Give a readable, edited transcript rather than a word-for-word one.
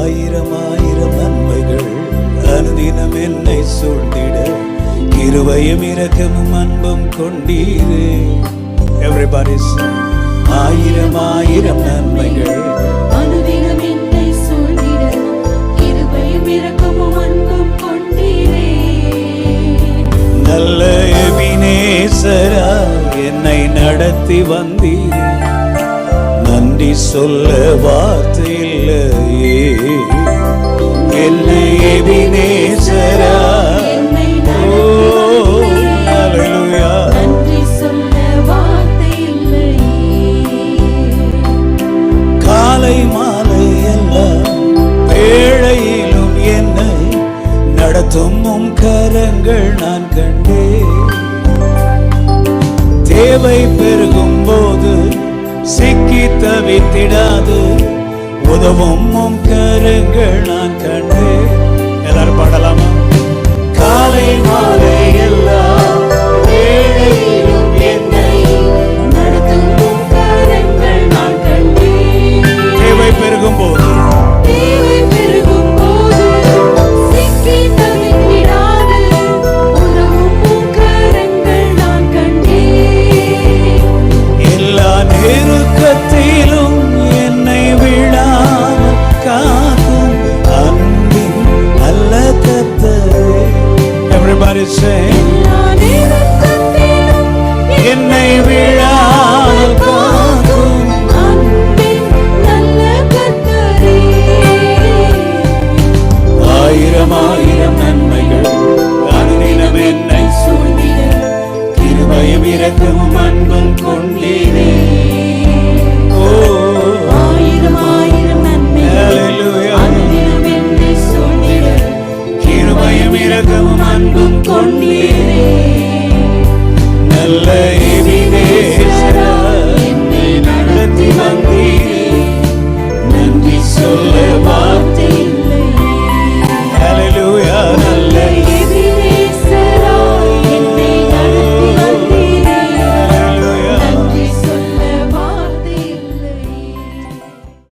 ஆயிரம் ஆயிரம் நன்மைகள் அனுதினம் என்னை சூழ்ந்திட கிருபையும் இரக்கமும் அன்பும் கொண்டீரே. Everybody sing. ஆயிரம் ஆயிரம் நன்மைகள் அனுதினம் என்னை சூழ்ந்திட கிருபையும் இரக்கமும் அன்பும் கொண்டீரே. நல்ல எபினேசரா என்னை நடத்தி வந்தீரே. நன்றி சொல்ல வார்த்தை இல்லையே. என்னை எபினேசரா நன்றி சொல்ல வார்த்தை இல்லையே. காலை மாலை எல்லாம் வேளையிலும் என்னை நடத்தும் உம் கரங்கள் நான் கண்டே. தேவை பெருகும் போது சிக்கி தவித்திடாது உதவும் உம் கரங்கள் நான் கண்டே. எல்லாரும் பாடலாமா? காலை மாலை எல்லாம் வேளையிலும் என்னை நடத்தும் உம் கரங்கள் நான் கண்டேன். தேவை பெருகும் போது சிக்கி தவித்திடாது உதவும் உம் கரங்கள் நான் கண்டேன். எல்லா நெருக்கத்திலும் என்னை விழாமல் காக்கும் அன்பின் நல்ல கர்த்தரே. Everybody say. எல்லா நேரத்திலும் என்னை விழாமல் காக்கும் அன்பின் நல்ல கர்த்தரே. ஆயிரம் ஆயிரம் நன்மைகள் அனுதினம் என்னை சூழ்ந்திட கிருபையும் இரக்கமும் அன்பும் கொண்டீரே. ஆயிரம் ஆயிரம் நன்மைகள் Hallelujah. அனுதினம் என்னை சூழ்ந்திட கிருபையும் இரக்கமும் அன்பும் கொண்டீரே. நல்ல எபினேசரா என்னை நடத்தி வந்தீரே. நன்றி சொல்ல